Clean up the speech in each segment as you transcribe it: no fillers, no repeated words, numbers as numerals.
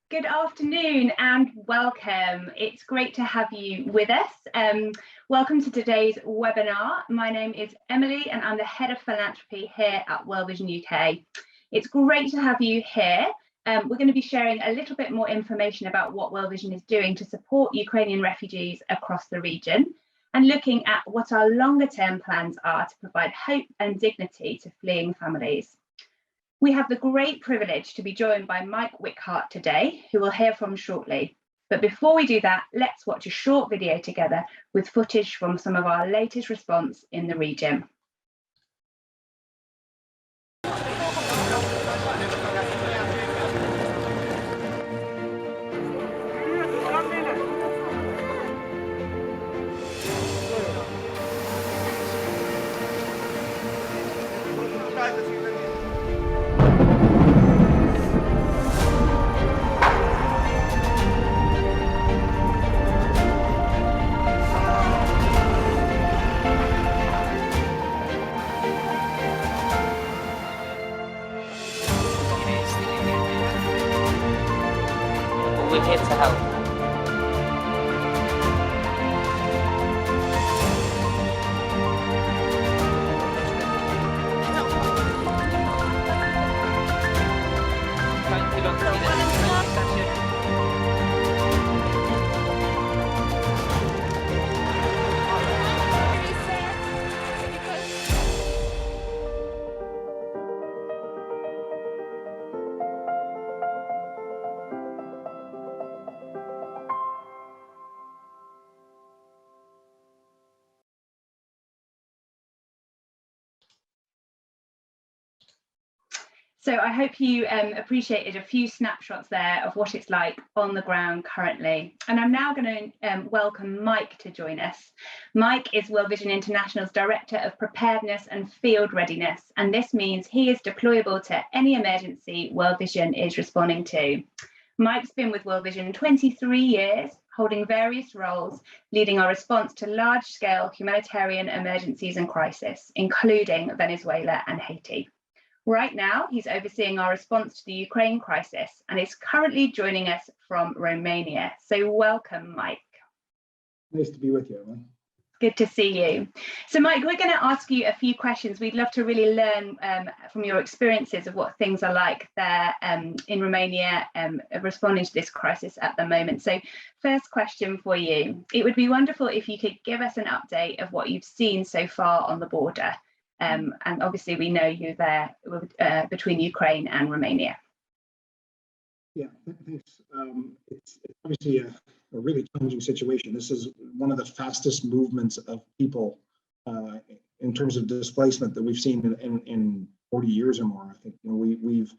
Good afternoon and welcome. It's great to have you with us. Welcome to today's webinar. My name is Emily and I'm the Head of Philanthropy here at World Vision UK. It's great to have you here. We're going to be sharing a little bit more information about what World Vision is doing to support Ukrainian refugees across the region and looking at what our longer term plans are to provide hope and dignity to fleeing families. We have the great privilege to be joined by Mike Weickert today, who we'll hear from shortly. But before we do that, let's watch a short video together with footage from some of our latest response in the region. We're here to help. So I hope you appreciated a few snapshots there of what it's like on the ground currently. And I'm now going to welcome Mike to join us. Mike is World Vision International's Director of Preparedness and Field Readiness, and this means he is deployable to any emergency World Vision is responding to. Mike's been with World Vision 23 years, holding various roles, leading our response to large-scale humanitarian emergencies and crisis, including Venezuela and Haiti. Right now, he's overseeing our response to the Ukraine crisis and is currently joining us from Romania. So welcome, Mike. Nice to be with you, Emily. Good to see you. So Mike, we're going to ask you a few questions. We'd love to really learn from your experiences of what things are like there in Romania responding to this crisis at the moment. So first question for you, it would be wonderful if you could give us an update of what you've seen so far on the border. And obviously we know you're there between Ukraine and Romania. Yeah, thanks. It's obviously a really challenging situation. This is one of the fastest movements of people in terms of displacement that we've seen in 40 years or more. I think we've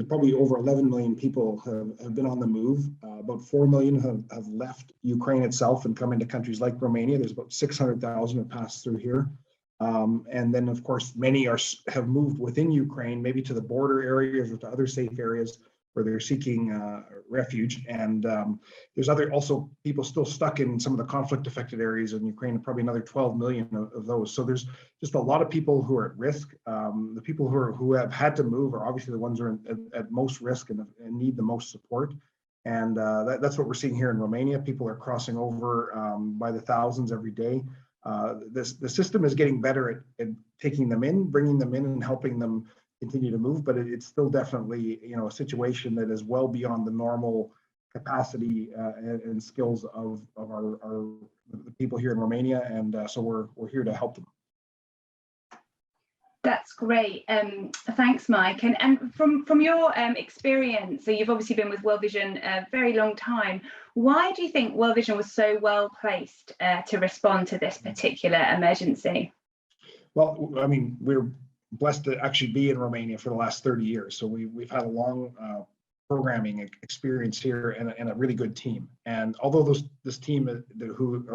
probably over 11 million people have been on the move. About 4 million have left Ukraine itself and come into countries like Romania. There's about 600,000 have passed through here. And then, of course, many have moved within Ukraine, maybe to the border areas or to other safe areas where they're seeking refuge. And there's also people still stuck in some of the conflict-affected areas in Ukraine, probably another 12 million of those. So there's just a lot of people who are at risk. The people who have had to move are obviously the ones who are at most risk and need the most support. And that's what we're seeing here in Romania. People are crossing over by the thousands every day. The system is getting better at taking them in, bringing them in and helping them continue to move, but it's still definitely a situation that is well beyond the normal capacity and skills of the people here in Romania, and so we're here to help them. That's great. Thanks, Mike. And from your experience, so you've obviously been with World Vision a very long time. Why do you think World Vision was so well placed to respond to this particular emergency? Well, I mean, we're blessed to actually be in Romania for the last 30 years. So we've had a long programming experience here and a really good team. And although this team of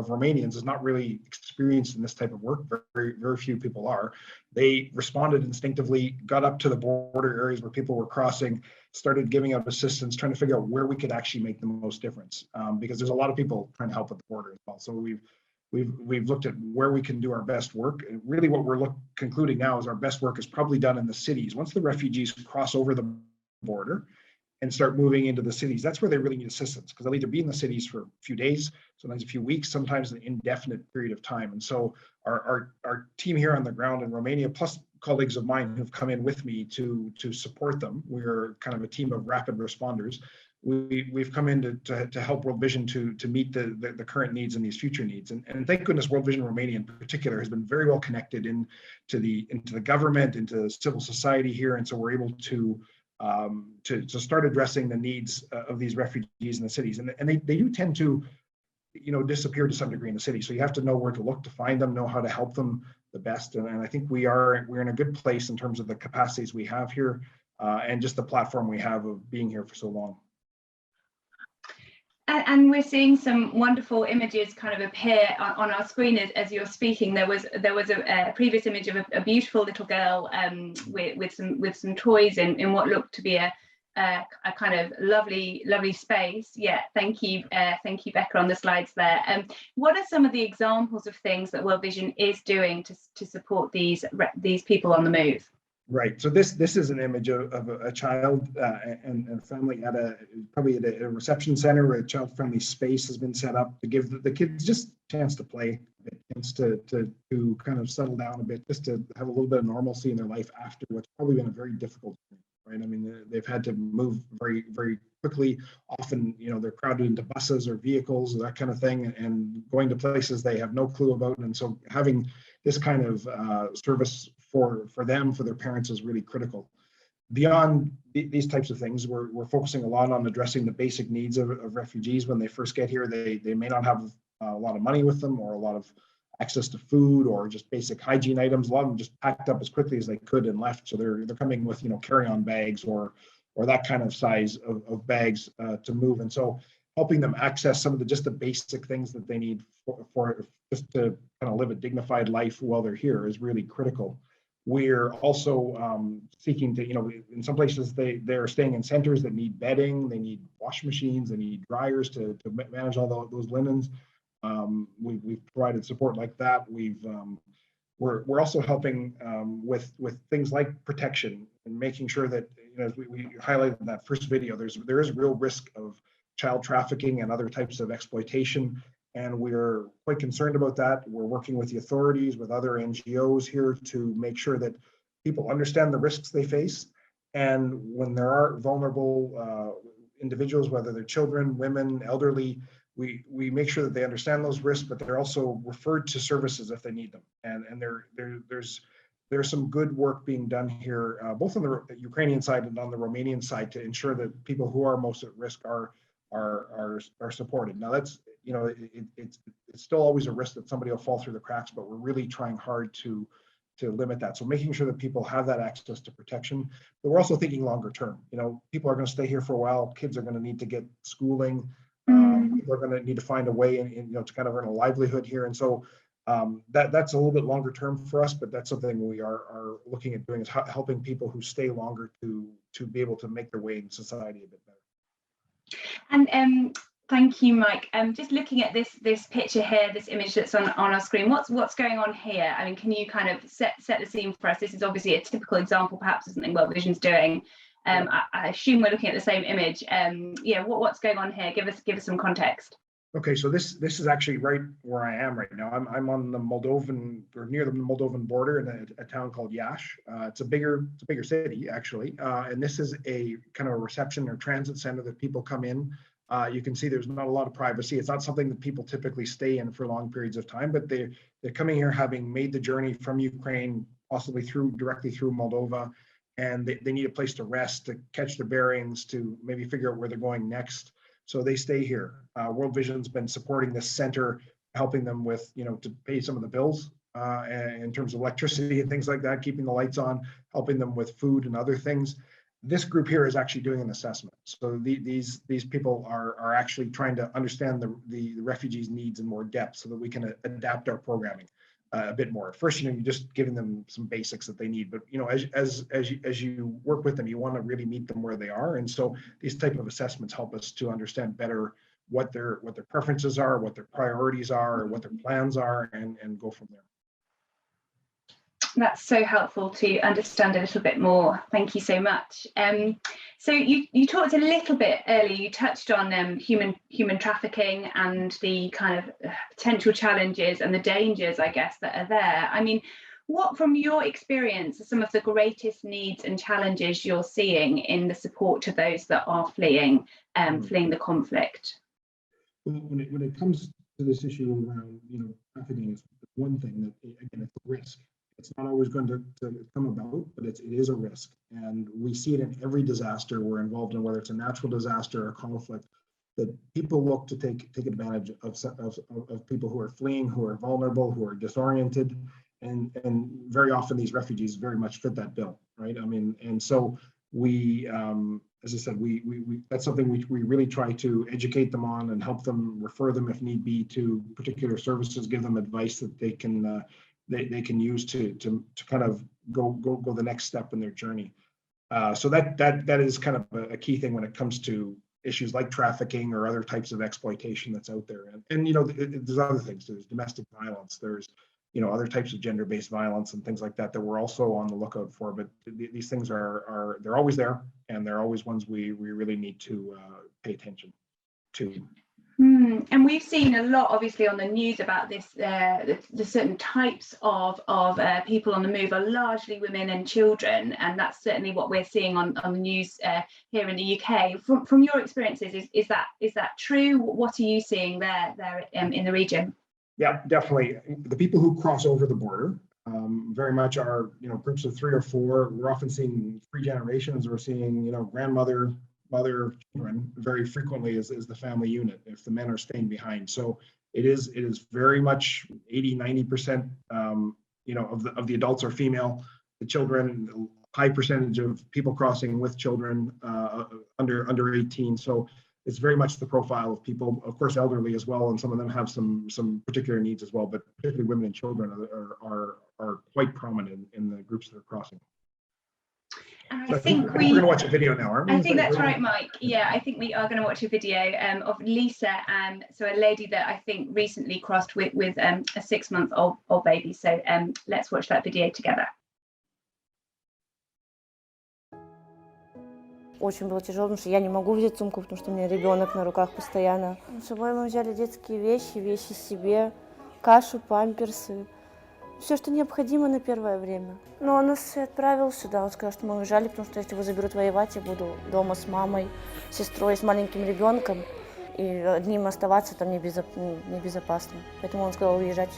Romanians is not really experienced in this type of work, very, very few people are, they responded instinctively, got up to the border areas where people were crossing, started giving out assistance, trying to figure out where we could actually make the most difference. Because there's a lot of people trying to help at the border as well. So we've looked at where we can do our best work. And really what we're concluding now is our best work is probably done in the cities. Once the refugees cross over the border, and start moving into the cities. That's where they really need assistance, because they'll either be in the cities for a few days, sometimes a few weeks, sometimes an indefinite period of time. And so our team here on the ground in Romania, plus colleagues of mine who've come in with me to support them, we're kind of a team of rapid responders. We've come in to help World Vision to meet the current needs and these future needs. And thank goodness World Vision Romania in particular has been very well connected into the government, into civil society here. And so we're able to start addressing the needs of these refugees in the cities. And they do tend to, disappear to some degree in the city. So you have to know where to look to find them, know how to help them the best. And I think we're in a good place in terms of the capacities we have here and just the platform we have of being here for so long. And we're seeing some wonderful images kind of appear on our screen as you're speaking. There was a previous image of a beautiful little girl with some toys in what looked to be a kind of lovely space. Yeah, thank you, Becca, on the slides there. What are some of the examples of things that World Vision is doing to support these people on the move? Right. So this is an image of a child and family at a reception center where a child-friendly space has been set up to give the kids just a chance to play, a chance to kind of settle down a bit, just to have a little bit of normalcy in their life after what's probably been a very difficult time, right? I mean, they've had to move very, very quickly. Often, they're crowded into buses or vehicles or that kind of thing, and going to places they have no clue about. And so having this kind of service for them, for their parents, is really critical. Beyond these types of things, we're focusing a lot on addressing the basic needs of refugees when they first get here. They may not have a lot of money with them or a lot of access to food or just basic hygiene items. A lot of them just packed up as quickly as they could and left. So they're coming with carry-on bags or that kind of size of bags to move. And so helping them access some of the basic things that they need for just to kind of live a dignified life while they're here is really critical. We're also seeking to, in some places they're staying in centers that need bedding, they need wash machines, they need dryers to manage all those linens. We've provided support like that. We're also helping with things like protection and making sure that, as we highlighted in that first video, there is real risk of child trafficking and other types of exploitation. And we're quite concerned about that. We're working with the authorities, with other NGOs here to make sure that people understand the risks they face. And when there are vulnerable individuals, whether they're children, women, elderly, we make sure that they understand those risks, but they're also referred to services if they need them. And there's some good work being done here, both on the Ukrainian side and on the Romanian side, to ensure that people who are most at risk are supported. Now that's, it's still always a risk that somebody will fall through the cracks, but we're really trying hard to limit that. So making sure that people have that access to protection, but we're also thinking longer term. People are going to stay here for a while. Kids are going to need to get schooling. People are going to need to find a way to kind of earn a livelihood here. And so that's a little bit longer term for us, but that's something we are looking at doing, is helping people who stay longer to be able to make their way in society a bit better. And thank you, Mike. Just looking at this picture here, this image that's on our screen, what's going on here? I mean, can you kind of set the scene for us? This is obviously a typical example, perhaps, of something World Vision's doing. I assume we're looking at the same image. What's going on here? Give us some context. Okay, so this is actually right where I am right now. I'm on the Moldovan, or near the Moldovan border, in a town called Iași. It's a bigger city actually, and this is a kind of a reception or transit center that people come in. You can see there's not a lot of privacy. It's not something that people typically stay in for long periods of time, but they're coming here having made the journey from Ukraine, possibly directly through Moldova, and they need a place to rest, to catch their bearings, to maybe figure out where they're going next. So they stay here. World Vision's been supporting this center, helping them with, to pay some of the bills in terms of electricity and things like that, keeping the lights on, helping them with food and other things. This group here is actually doing an assessment. So these people are actually trying to understand the refugees' needs in more depth so that we can adapt our programming a bit more. At first, you're just giving them some basics that they need, but as you work with them, you want to really meet them where they are. And so these type of assessments help us to understand better what their preferences are, what their priorities are, what their plans are, and go from there. That's so helpful to understand a little bit more. Thank you so much. So you talked a little bit earlier, you touched on human trafficking and the kind of potential challenges and the dangers, I guess, that are there. I mean, what, from your experience, are some of the greatest needs and challenges you're seeing in the support to those that are fleeing the conflict? Well, when it comes to this issue around, trafficking, is one thing that, again, it's a risk. It's not always going to come about, but it is a risk. And we see it in every disaster we're involved in, whether it's a natural disaster or conflict, that people look to take advantage of people who are fleeing, who are vulnerable, who are disoriented. And very often these refugees very much fit that bill, right? I mean, and so we, as I said, we that's something we really try to educate them on and help them, refer them if need be to particular services, give them advice that they can use to kind of go the next step in their journey. So that is kind of a key thing when it comes to issues like trafficking or other types of exploitation that's out there. And there's other things. There's domestic violence. There's other types of gender-based violence and things like that we're also on the lookout for. But these things they're always there, and they're always ones we really need to pay attention to. And we've seen a lot, obviously, on the news about this. The certain types of people on the move are largely women and children, and that's certainly what we're seeing on the news here in the UK. From your experiences, is that true? What are you seeing there in the region? Yeah, definitely. The people who cross over the border very much are groups of 3 or 4. We're often seeing 3 generations. We're seeing grandmother, mother, children very frequently is the family unit if the men are staying behind. So it is very much 80-90% of the adults are female. The children, high percentage of people crossing with children under 18. So it's very much the profile of people, of course, elderly as well, and some of them have some particular needs as well, but particularly women and children are quite prominent in the groups that are crossing. And So I think we're going to watch a video now, aren't we? I think that's right, Mike. Yeah, I think we are going to watch a video of Lisa, so a lady that I think recently crossed with a 6-month-old baby. So let's watch that video together. Очень было тяжело, потому что я не могу взять сумку, потому что у меня ребенок на руках постоянно. С собой мы взяли детские вещи себе, кашу, памперсы, все, что необходимо на первое время. Но он нас и отправил сюда, он сказал, что мы уезжали, потому что если его заберут воевать, я буду дома с мамой, сестрой, с маленьким ребенком, и одним оставаться там небезопасно. Поэтому он сказал уезжать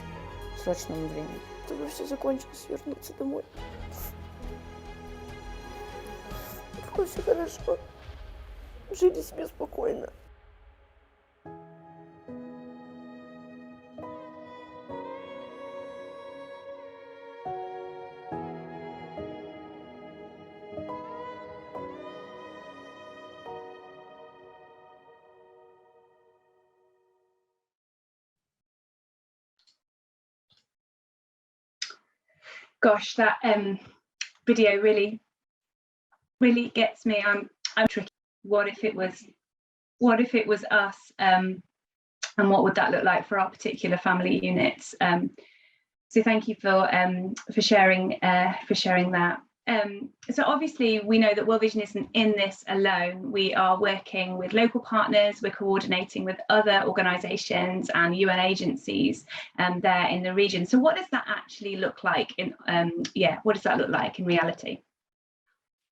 в срочном времени. Чтобы все закончилось, вернуться домой. Все хорошо. Жили себе спокойно. Gosh, that video really gets me. I'm tricky. What if it was us, and what would that look like for our particular family units? So thank you for sharing that. So obviously we know that World Vision isn't in this alone. We are working with local partners, we're coordinating with other organisations and UN agencies there in the region. So what does that actually look like what does that look like in reality?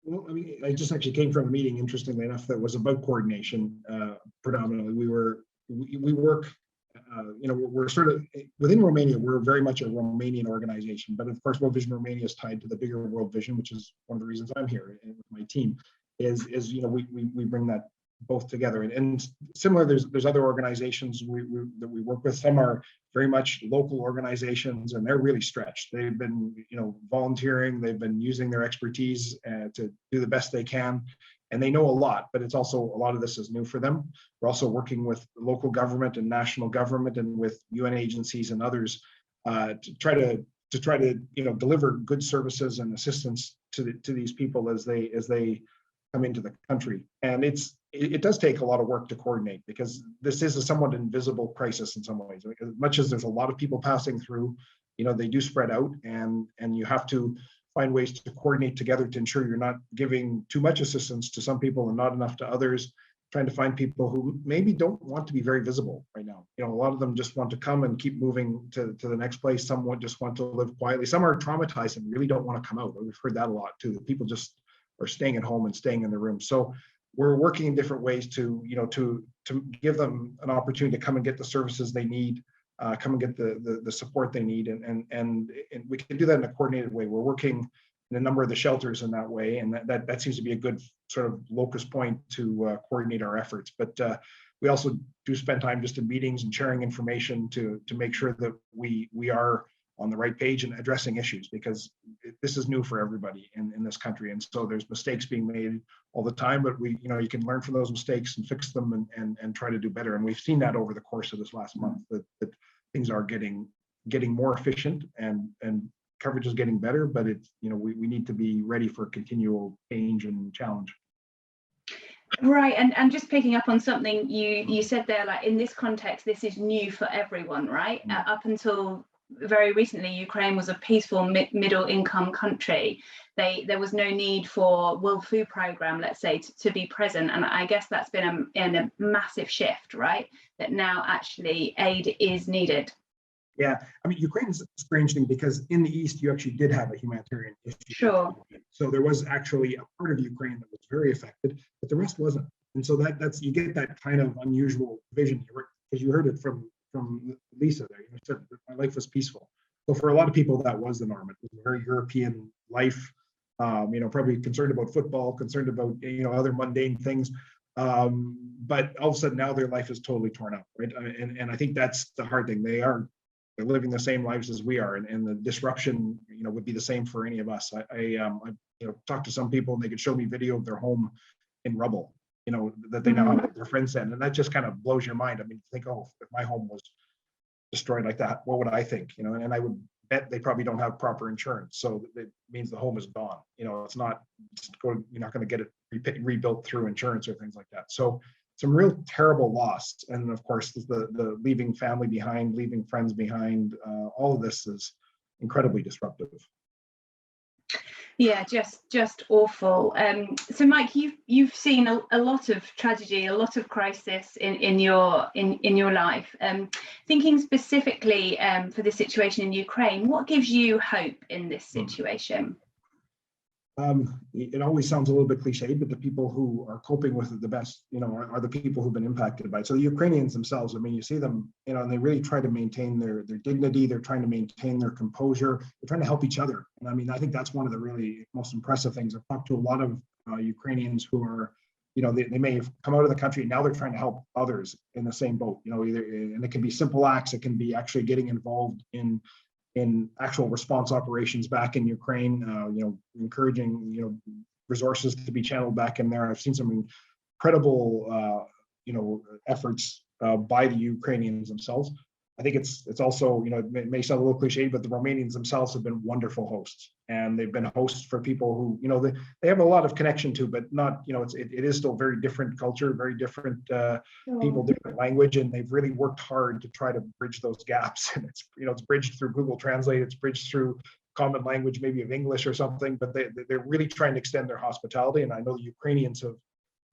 Well, I mean, I just actually came from a meeting, interestingly enough, that was about coordination. Predominantly, we work. We're sort of within Romania. We're very much a Romanian organization, but of course, World Vision Romania is tied to the bigger World Vision, which is one of the reasons I'm here and with my team. We bring that both together, and similar. There's other organizations that we work with. Some are very much local organizations, and they're really stretched. They've been volunteering. They've been using their expertise to do the best they can, and they know a lot. But it's also a lot of this is new for them. We're also working with local government and national government, and with UN agencies and others to try to deliver good services and assistance to these people as they come into the country. And it does take a lot of work to coordinate, because this is a somewhat invisible crisis in some ways. As much as there's a lot of people passing through, they do spread out, and you have to find ways to coordinate together to ensure you're not giving too much assistance to some people and not enough to others, trying to find people who maybe don't want to be very visible right now. A lot of them just want to come and keep moving to the next place. Some just want to live quietly. Some are traumatized and really don't want to come out. We've heard that a lot too. People just are staying at home and staying in their room. So we're working in different ways to give them an opportunity to come and get the services they need, come and get the support they need, and we can do that in a coordinated way. We're working in a number of the shelters in that way, and that seems to be a good sort of locus point to coordinate our efforts. But we also do spend time just in meetings and sharing information to make sure that we are on the right page and addressing issues, because this is new for everybody in this country, and so there's mistakes being made all the time. But you can learn from those mistakes and fix them and try to do better. And we've seen that over the course of this last month, that things are getting more efficient and coverage is getting better. But it's we need to be ready for continual change and challenge. Right, and just picking up on something you said there, like in this context, this is new for everyone, right? Up until very recently, Ukraine was a peaceful middle income country. There was no need for World Food Programme, let's say, to be present. And I guess that's been a massive shift, right? That now actually aid is needed. Yeah, I mean, Ukraine is a strange thing, because in the East, you actually did have a humanitarian issue. Sure. So there was actually a part of Ukraine that was very affected, but the rest wasn't. And so that's you get that kind of unusual division here, because you heard it from Lisa there. You said my life was peaceful. So for a lot of people, that was the norm. It was a very European life. Probably concerned about football, concerned about other mundane things. But all of a sudden now their life is totally torn up, right? And I think that's the hard thing. They're living the same lives as we are, and the disruption would be the same for any of us. I talked to some people, and they could show me video of their home in rubble, that they now have their friends in, and that just kind of blows your mind. I mean, think, oh, if my home was destroyed like that, what would I think? And I would bet they probably don't have proper insurance, so it means the home is gone. It's not you're not going to get it rebuilt through insurance or things like that. So some real terrible loss, and of course the leaving family behind, leaving friends behind. All of this is incredibly disruptive. Yeah, just awful. So Mike, you've seen a lot of tragedy, a lot of crisis in your life. Thinking specifically for the situation in Ukraine, what gives you hope in this situation? It always sounds a little bit cliched, but the people who are coping with it the best, are the people who've been impacted by it. So the Ukrainians themselves, I mean, you see them, and they really try to maintain their dignity. They're trying to maintain their composure. They're trying to help each other. And I mean, I think that's one of the really most impressive things. I've talked to a lot of Ukrainians who are, they may have come out of the country, and now they're trying to help others in the same boat, and it can be simple acts. It can be actually getting involved in actual response operations back in Ukraine, encouraging, resources to be channeled back in there. I've seen some incredible, efforts by the Ukrainians themselves. I think it's also, it may sound a little cliche, but the Romanians themselves have been wonderful hosts, and they've been hosts for people who, they have a lot of connection to, but not, it is still very different culture, very different people, different language, and they've really worked hard to try to bridge those gaps. And it's bridged through Google Translate, it's bridged through common language, maybe of English or something, but they're really trying to extend their hospitality. And I know the Ukrainians have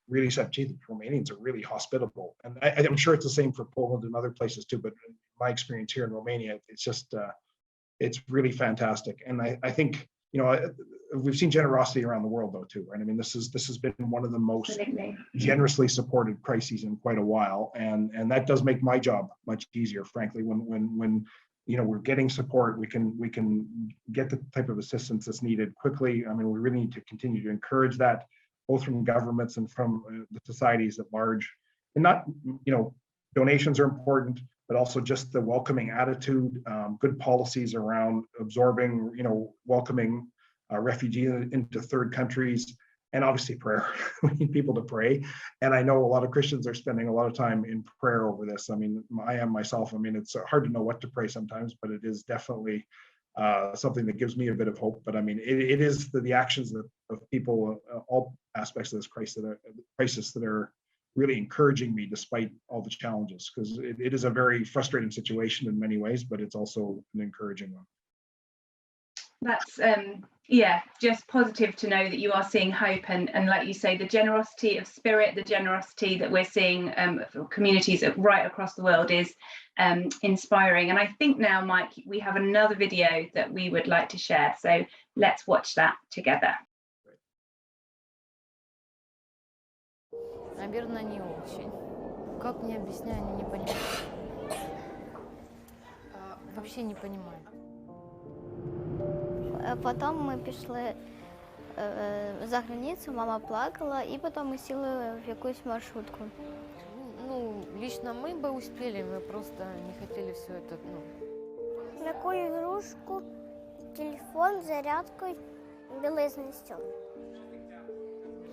really said, gee, the Romanians are really hospitable. And I'm sure it's the same for Poland and other places too, but in my experience here in Romania, it's just, it's really fantastic. And I think, we've seen generosity around the world though too, right? I mean, this has been one of the most generously supported crises in quite a while. And that does make my job much easier, frankly, when we're getting support, we can get the type of assistance that's needed quickly. I mean, we really need to continue to encourage that, both from governments and from the societies at large. And not, donations are important, but also just the welcoming attitude, good policies around absorbing, welcoming refugees into third countries, and obviously prayer. We need people to pray. And I know a lot of Christians are spending a lot of time in prayer over this. I mean, I am myself. I mean, it's hard to know what to pray sometimes, but it is definitely something that gives me a bit of hope. But I mean, it is the actions of people, all aspects of this crisis that are really encouraging me despite all the challenges, because it is a very frustrating situation in many ways, but it's also an encouraging one. That's yeah, just positive to know that you are seeing hope, and like you say, the generosity of spirit, the generosity that we're seeing for communities right across the world is inspiring. And I think now, Mike, we have another video that we would like to share, so let's watch that together. Наверное, не очень. Как мне объясняю, они не понимают. Вообще не понимаю. Потім ми пішли за границю, мама плакала, і потім ми сіли в якусь маршрутку. Ну, лично мы бы успели, мы просто не хотели все это, М'яку ігрушку, телефон, зарядку, білизну і стіл.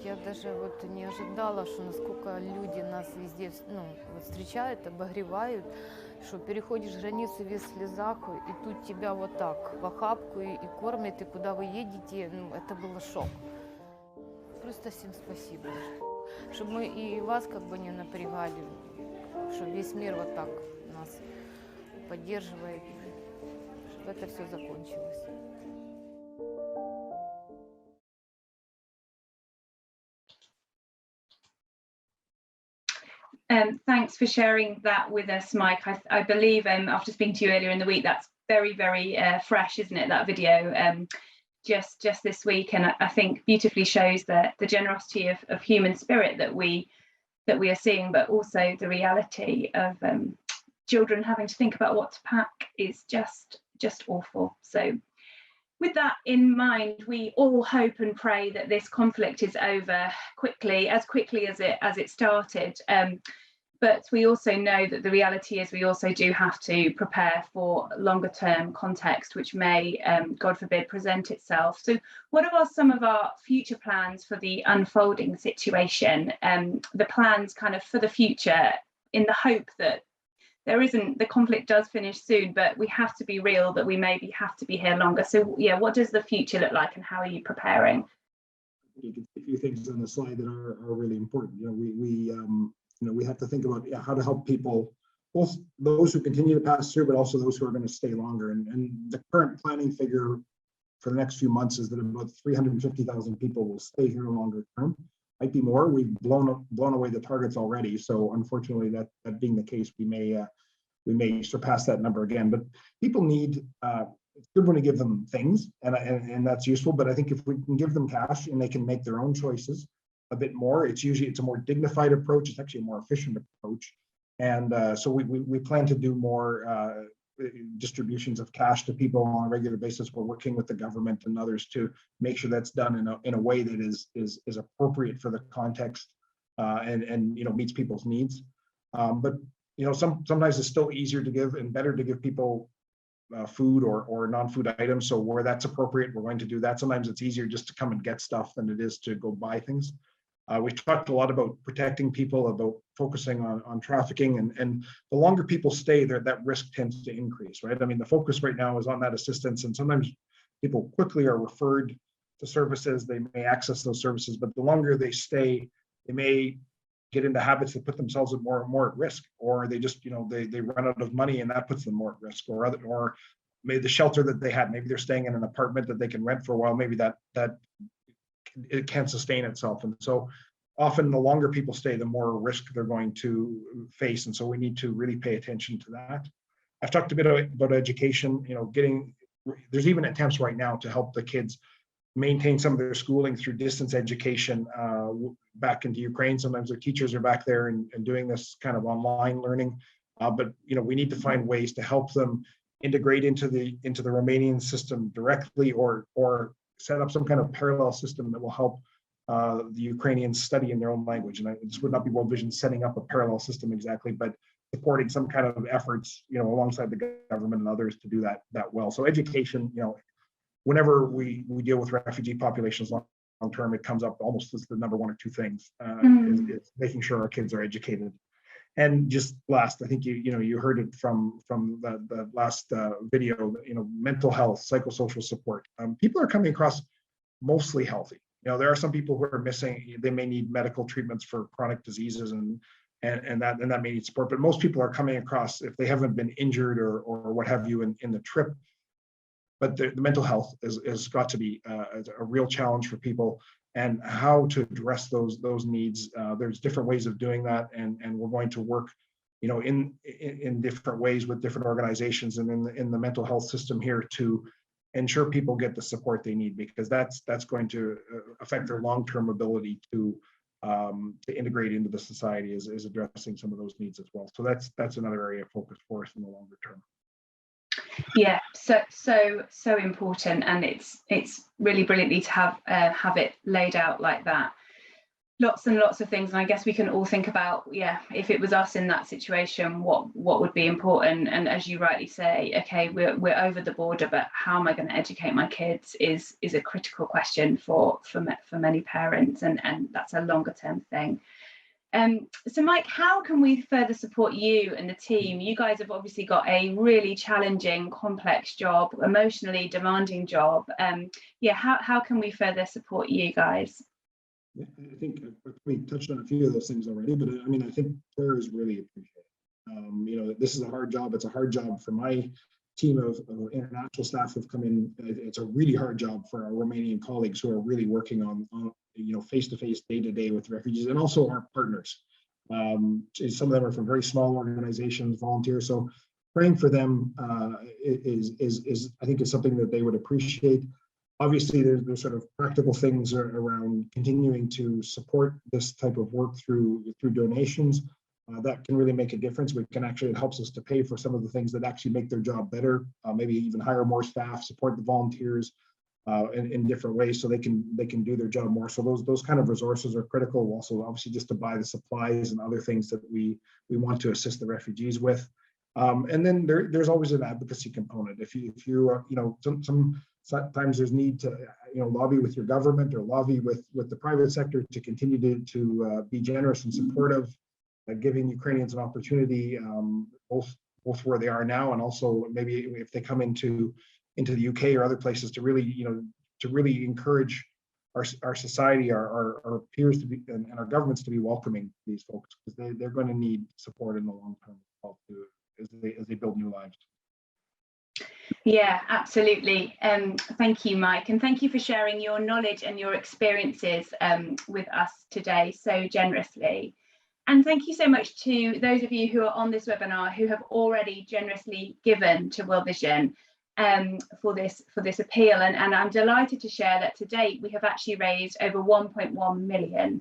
Я даже вот не ожидала, что насколько люди нас везде, вот встречают, обогревают, что переходишь границу весь в слезах, и тут тебя вот так в охапку и кормят, и куда вы едете, это было шок. Просто всем спасибо. Чтобы мы и вас как бы не напрягали, чтобы весь мир вот так нас поддерживает, чтобы это все закончилось. Thanks for sharing that with us, Mike. I believe after speaking to you earlier in the week, that's very, very fresh, isn't it, that video, just this week, and I think beautifully shows the generosity of human spirit that we are seeing, but also the reality of children having to think about what to pack is just awful. So with that in mind, we all hope and pray that this conflict is over quickly as it started. But we also know that the reality is we also do have to prepare for longer term context, which may, God forbid, present itself. So what are some of our future plans for the unfolding situation, the plans kind of for the future, in the hope that the conflict does finish soon, but we have to be real that we maybe have to be here longer. So yeah, what does the future look like and how are you preparing? You can see a few things on the slide that are really important. We have to think about how to help people, both those who continue to pass through, but also those who are going to stay longer. And the current planning figure for the next few months is that about 350,000 people will stay here longer term. Might be more. We've blown away the targets already. So unfortunately, that being the case, we may surpass that number again. But people need. It's good when we give them things, and that's useful. But I think if we can give them cash and they can make their own choices a bit more, it's a more dignified approach. It's actually a more efficient approach. And so we plan to do more distributions of cash to people on a regular basis. We're working with the government and others to make sure that's done in a way that is appropriate for the context and meets people's needs. But sometimes it's still easier to give and better to give people food or non-food items. So where that's appropriate, we're going to do that. Sometimes it's easier just to come and get stuff than it is to go buy things. We've talked a lot about protecting people, about focusing on trafficking, and the longer people stay there, that risk tends to increase, right? I mean, the focus right now is on that assistance, and sometimes people quickly are referred to services. They may access those services, but the longer they stay, they may get into habits that put themselves more and more at risk, or they just, they run out of money and that puts them more at risk, or maybe the shelter that they had, maybe they're staying in an apartment that they can rent for a while, maybe that it can't sustain itself. And so often the longer people stay, the more risk they're going to face. And so we need to really pay attention to that. I've talked a bit about education, there's even attempts right now to help the kids maintain some of their schooling through distance education back into Ukraine. Sometimes their teachers are back there and doing this kind of online learning. But we need to find ways to help them integrate into the Romanian system directly, or set up some kind of parallel system that will help the Ukrainians study in their own language. And this would not be World Vision setting up a parallel system exactly, but supporting some kind of efforts, alongside the government and others to do that well. So education, whenever we deal with refugee populations long term, it comes up almost as the number one or two things, is making sure our kids are educated. And just last, I think you heard it from the last video, mental health, psychosocial support. People are coming across mostly healthy. There are some people who are missing. They may need medical treatments for chronic diseases and that may need support. But most people are coming across, if they haven't been injured or what have you in the trip, but the mental health is got to be a real challenge for people, and how to address those needs. There's different ways of doing that, and we're going to work, in different ways with different organizations and in the mental health system here to ensure people get the support they need, because that's going to affect their long-term ability to integrate into the society, is addressing some of those needs as well. So that's another area of focus for us in the longer term. Yeah, so important, and it's really brilliantly to have it laid out like that. Lots and lots of things, and I guess we can all think about, if it was us in that situation, what would be important. And as you rightly say, okay, we're over the border, but how am I going to educate my kids is a critical question for many parents, and that's a longer term thing. So Mike, how can we further support you and the team? You guys have obviously got a really challenging, complex job, emotionally demanding job. How can we further support you guys? Yeah, I think we touched on a few of those things already, but I mean, I think prayer is really appreciated. This is a hard job. It's a hard job for my team of international staff who've come in. It's a really hard job for our Romanian colleagues who are really working on face-to-face, day-to-day with refugees, and also our partners. Some of them are from very small organizations, volunteers. So praying for them is I think is something that they would appreciate. Obviously, there's sort of practical things around continuing to support this type of work through donations. That can really make a difference. It helps us to pay for some of the things that actually make their job better, maybe even hire more staff, support the volunteers in different ways so they can do their job more. So those kind of resources are critical. Also, obviously, just to buy the supplies and other things that we want to assist the refugees with. And then there's always an advocacy component. If you sometimes there's need to lobby with your government or lobby with the private sector to continue to be generous and supportive, giving Ukrainians an opportunity, both where they are now and also maybe if they come into the UK or other places, to really encourage our society, our peers to be and our governments to be welcoming these folks, because they're going to need support in the long term as they build new lives. Yeah, absolutely. Thank you, Mike, and thank you for sharing your knowledge and your experiences with us today so generously. And thank you so much to those of you who are on this webinar who have already generously given to World Vision for this appeal. And I'm delighted to share that to date we have actually raised over 1.1 million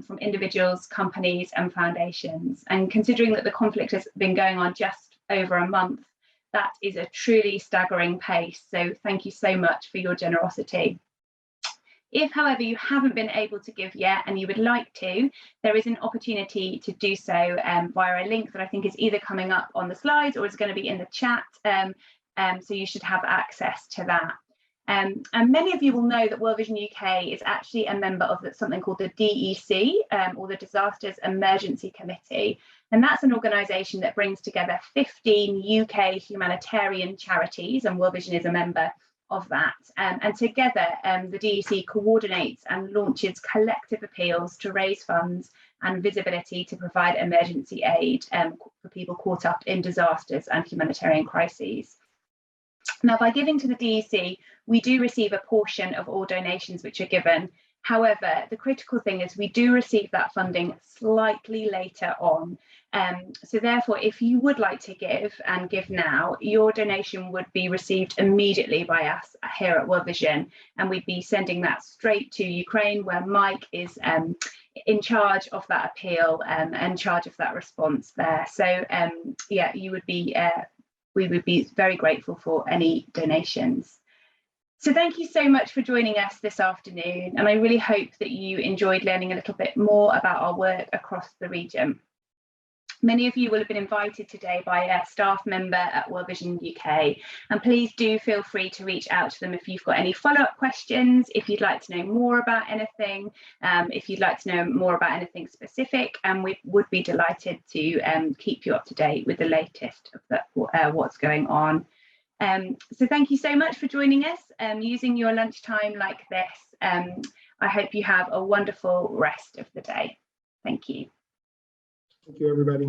from individuals, companies and foundations. And considering that the conflict has been going on just over a month, that is a truly staggering pace. So thank you so much for your generosity. If, however, you haven't been able to give yet and you would like to, there is an opportunity to do so via a link that I think is either coming up on the slides or is going to be in the chat. So you should have access to that. And many of you will know that World Vision UK is actually a member of something called the DEC, or the Disasters Emergency Committee. And that's an organisation that brings together 15 UK humanitarian charities, and World Vision is a member of that. And together, the DEC coordinates and launches collective appeals to raise funds and visibility to provide emergency aid for people caught up in disasters and humanitarian crises. Now, by giving to the DEC, we do receive a portion of all donations which are given. However, the critical thing is we do receive that funding slightly later on. So therefore, if you would like to give and give now, your donation would be received immediately by us here at World Vision, and we'd be sending that straight to Ukraine, where Mike is in charge of that appeal and in charge of that response there. So yeah, you would be we would be very grateful for any donations. So thank you so much for joining us this afternoon, and I really hope that you enjoyed learning a little bit more about our work across the region. Many of you will have been invited today by a staff member at World Vision UK, and please do feel free to reach out to them if you've got any follow-up questions, if you'd like to know more about anything, if you'd like to know more about anything specific, and we would be delighted to keep you up to date with the latest of what's going on. So thank you so much for joining us, using your lunchtime like this. I hope you have a wonderful rest of the day. Thank you. Thank you, everybody.